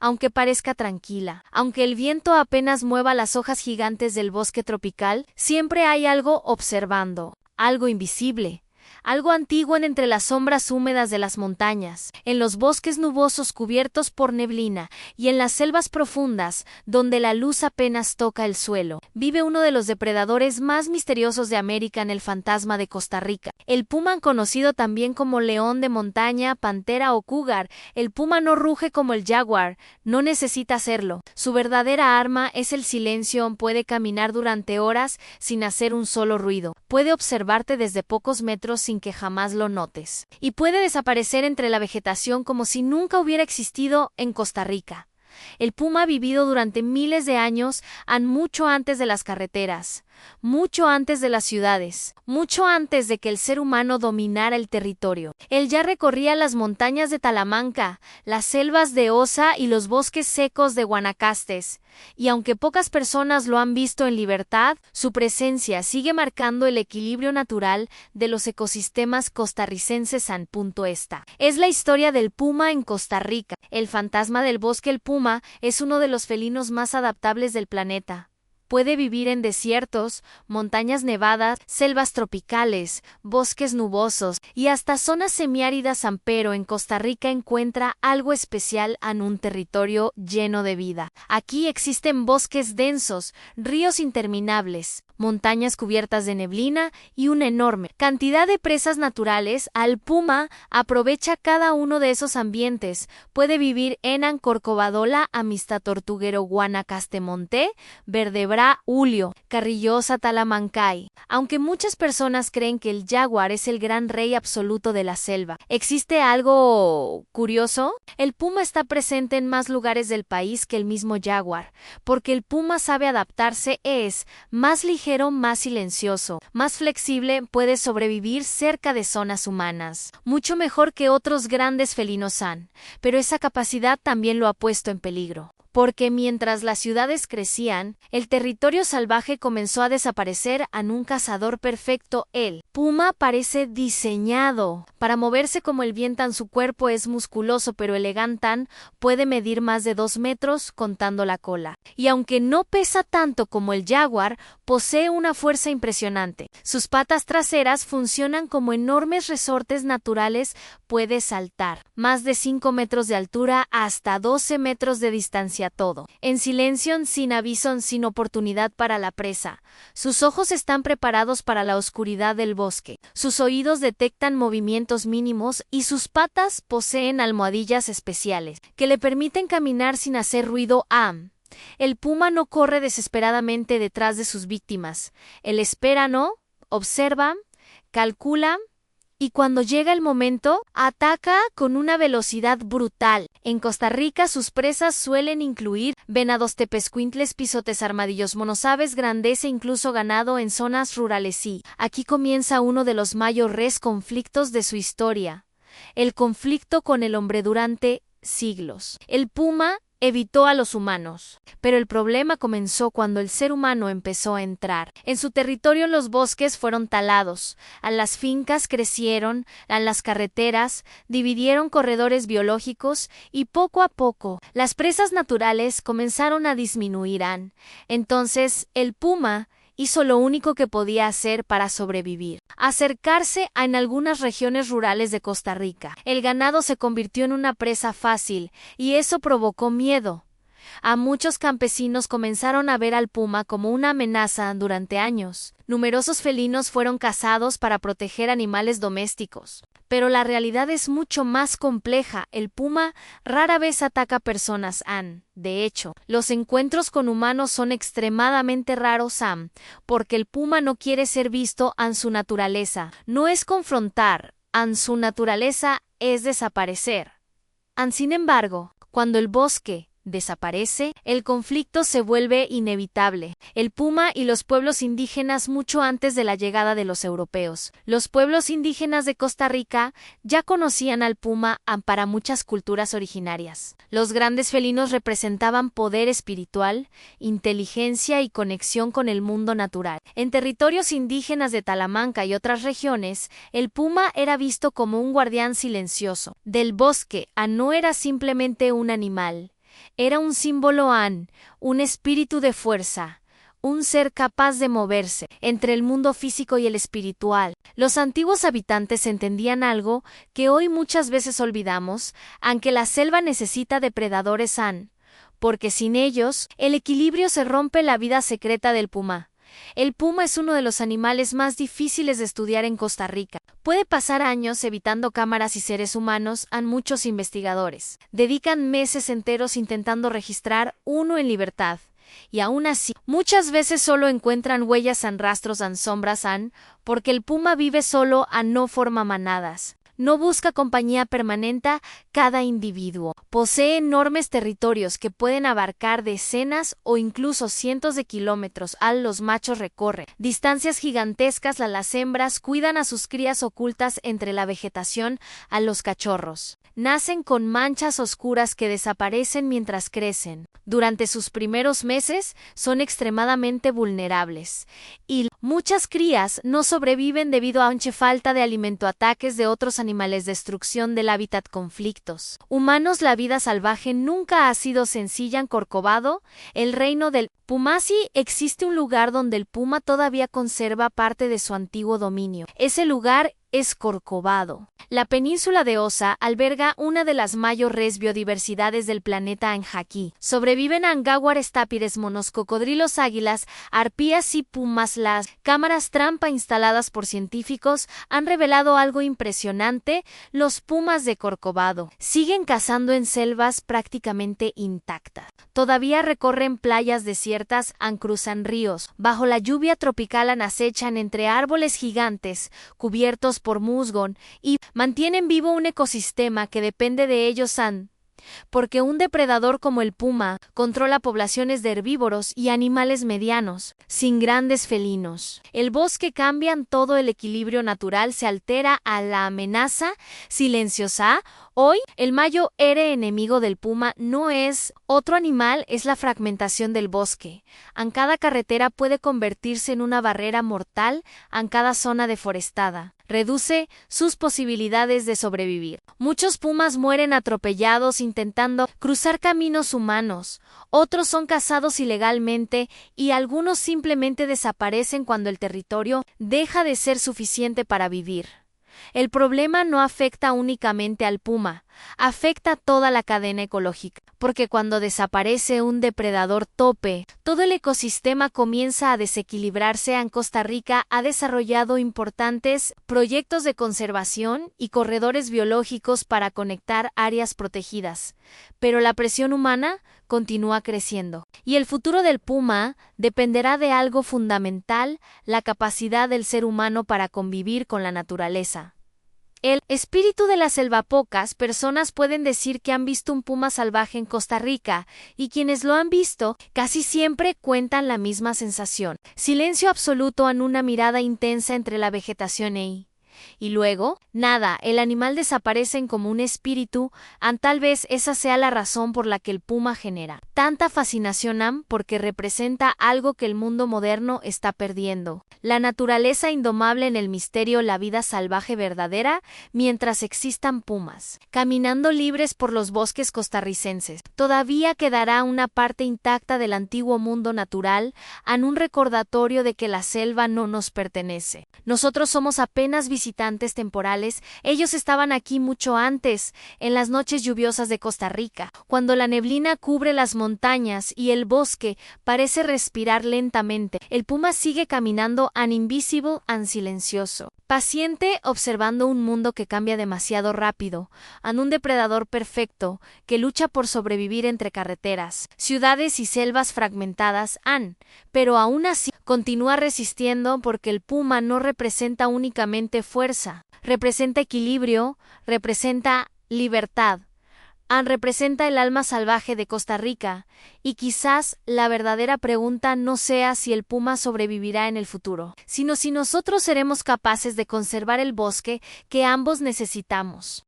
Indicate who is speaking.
Speaker 1: aunque parezca tranquila. Aunque el viento apenas mueva las hojas gigantes del bosque tropical, siempre hay algo observando, algo invisible. Algo antiguo en entre las sombras húmedas de las montañas, en los bosques nubosos cubiertos por neblina y en las selvas profundas, donde la luz apenas toca el suelo, vive uno de los depredadores más misteriosos de América en el fantasma de Costa Rica. El puma, conocido también como león de montaña, pantera o cougar, el puma no ruge como el jaguar, no necesita hacerlo. Su verdadera arma es el silencio, puede caminar durante horas sin hacer un solo ruido, puede observarte desde pocos metros sin que jamás lo notes, y puede desaparecer entre la vegetación como si nunca hubiera existido en Costa Rica. El puma ha vivido durante miles de años, mucho antes de las carreteras, mucho antes de las ciudades, mucho antes de que el ser humano dominara el territorio. Él ya recorría las montañas de Talamanca, las selvas de Osa y los bosques secos de Guanacastes, y aunque pocas personas lo han visto en libertad, su presencia sigue marcando el equilibrio natural de los ecosistemas costarricenses. Esta es la historia del puma en Costa Rica. El fantasma del bosque. El puma es uno de los felinos más adaptables del planeta. Puede vivir en desiertos, montañas nevadas, selvas tropicales, bosques nubosos y hasta zonas semiáridas, pero en Costa Rica encuentra algo especial en un territorio lleno de vida. Aquí existen bosques densos, ríos interminables, montañas cubiertas de neblina y una enorme cantidad de presas naturales. Al puma aprovecha cada uno de esos ambientes. Puede vivir en Corcovadola, Amistad Tortuguero, Guanacastemonte, Verdebra, Julio, Carrillosa, Talamancay. Aunque muchas personas creen que el jaguar es el gran rey absoluto de la selva, ¿existe algo curioso? El puma está presente en más lugares del país que el mismo jaguar, porque el puma sabe adaptarse, es más ligero, más silencioso, más flexible, puede sobrevivir cerca de zonas humanas, mucho mejor que otros grandes felinos pero esa capacidad también lo ha puesto en peligro. Porque mientras las ciudades crecían, el territorio salvaje comenzó a desaparecer. En un cazador perfecto, el puma parece diseñado para moverse como el viento. Su cuerpo es musculoso pero elegante, puede medir más de 2 metros contando la cola. Y aunque no pesa tanto como el jaguar, posee una fuerza impresionante. Sus patas traseras funcionan como enormes resortes naturales, puede saltar más de 5 metros de altura hasta 12 metros de distancia. Todo en silencio, sin aviso, sin oportunidad para la presa. Sus ojos están preparados para la oscuridad del bosque. Sus oídos detectan movimientos mínimos y sus patas poseen almohadillas especiales que le permiten caminar sin hacer ruido. El puma no corre desesperadamente detrás de sus víctimas. Él espera, observa, calcula. Y cuando llega el momento, ataca con una velocidad brutal. En Costa Rica sus presas suelen incluir venados, tepezcuintles, pisotes, armadillos, monosaves grandes e incluso ganado en zonas rurales. Y aquí comienza uno de los mayores conflictos de su historia. El conflicto con el hombre durante siglos. El puma evitó a los humanos, pero el problema comenzó cuando el ser humano empezó a entrar. En su territorio los bosques fueron talados, las fincas crecieron, las carreteras dividieron corredores biológicos y poco a poco las presas naturales comenzaron a disminuir. Entonces el puma hizo lo único que podía hacer para sobrevivir: acercarse en algunas regiones rurales de Costa Rica. El ganado se convirtió en una presa fácil, y eso provocó miedo. A muchos campesinos comenzaron a ver al puma como una amenaza. Durante años, numerosos felinos fueron cazados para proteger animales domésticos. Pero la realidad es mucho más compleja. El puma rara vez ataca personas. De hecho, los encuentros con humanos son extremadamente raros. Porque el puma no quiere ser visto. Su naturaleza no es confrontar. Su naturaleza es desaparecer. Sin embargo, cuando el bosque desaparece, el conflicto se vuelve inevitable. El puma y los pueblos indígenas. Mucho antes de la llegada de los europeos, los pueblos indígenas de Costa Rica ya conocían al puma. Para muchas culturas originarias, los grandes felinos representaban poder espiritual, inteligencia y conexión con el mundo natural. En territorios indígenas de Talamanca y otras regiones, el puma era visto como un guardián silencioso del bosque. No era simplemente un animal. Era un símbolo un espíritu de fuerza, un ser capaz de moverse entre el mundo físico y el espiritual. Los antiguos habitantes entendían algo que hoy muchas veces olvidamos, aunque la selva necesita depredadores porque sin ellos, el equilibrio se rompe. La vida secreta del puma. El puma es uno de los animales más difíciles de estudiar en Costa Rica. Puede pasar años evitando cámaras y seres humanos. Muchos investigadores dedican meses enteros intentando registrar uno en libertad. Y aún así, muchas veces solo encuentran huellas rastros sombras porque el puma vive solo no forma manadas. No busca compañía permanente. Cada individuo posee enormes territorios que pueden abarcar decenas o incluso cientos de kilómetros. Los machos recorren distancias gigantescas. Las hembras cuidan a sus crías ocultas entre la vegetación. Los cachorros nacen con manchas oscuras que desaparecen mientras crecen. Durante sus primeros meses son extremadamente vulnerables y muchas crías no sobreviven debido a falta de alimento, ataques de otros animales, destrucción del hábitat, conflictos humanos. La vida salvaje nunca ha sido sencilla en Corcovado, el reino del Pumasi. Existe un lugar donde el puma todavía conserva parte de su antiguo dominio. Ese lugar es Corcovado. La península de Osa alberga una de las mayores biodiversidades del planeta. Aquí sobreviven jaguares, tápires, monos, cocodrilos, águilas, arpías y pumas. Las cámaras trampa instaladas por científicos han revelado algo impresionante. Los pumas de Corcovado siguen cazando en selvas prácticamente intactas. Todavía recorren playas desiertas, cruzan ríos. Bajo la lluvia tropical acechan entre árboles gigantes cubiertos por musgón y mantienen vivo un ecosistema que depende de ellos. Porque un depredador como el puma controla poblaciones de herbívoros y animales medianos, sin grandes felinos. El bosque cambia, todo el equilibrio natural se altera a la amenaza silenciosa. Hoy, el mayor enemigo del puma no es otro animal, es la fragmentación del bosque. Cada carretera puede convertirse en una barrera mortal. Cada zona deforestada reduce sus posibilidades de sobrevivir. Muchos pumas mueren atropellados intentando cruzar caminos humanos, otros son cazados ilegalmente y algunos simplemente desaparecen cuando el territorio deja de ser suficiente para vivir. El problema no afecta únicamente al puma, afecta a toda la cadena ecológica, porque cuando desaparece un depredador tope, todo el ecosistema comienza a desequilibrarse. Costa Rica ha desarrollado importantes proyectos de conservación y corredores biológicos para conectar áreas protegidas, pero la presión humana continúa creciendo. Y el futuro del puma dependerá de algo fundamental: la capacidad del ser humano para convivir con la naturaleza. El espíritu de la selva. Pocas personas pueden decir que han visto un puma salvaje en Costa Rica, y quienes lo han visto casi siempre cuentan la misma sensación. Silencio absoluto, una mirada intensa entre la vegetación y luego, nada, el animal desaparece como un espíritu. Tal vez esa sea la razón por la que el puma genera tanta fascinación, porque representa algo que el mundo moderno está perdiendo. La naturaleza indomable en el misterio, la vida salvaje verdadera. Mientras existan pumas caminando libres por los bosques costarricenses, todavía quedará una parte intacta del antiguo mundo natural, un recordatorio de que la selva no nos pertenece. Nosotros somos apenas visitantes temporales. Ellos estaban aquí mucho antes, en las noches lluviosas de Costa Rica, cuando la neblina cubre las montañas y el bosque parece respirar lentamente. El puma sigue caminando, invisible, silencioso, paciente, observando un mundo que cambia demasiado rápido, un depredador perfecto que lucha por sobrevivir entre carreteras, ciudades y selvas fragmentadas. Pero aún así continúa resistiendo, porque el puma no representa únicamente fuerza, representa equilibrio, representa libertad. Representa el alma salvaje de Costa Rica, y quizás la verdadera pregunta no sea si el puma sobrevivirá en el futuro, sino si nosotros seremos capaces de conservar el bosque que ambos necesitamos.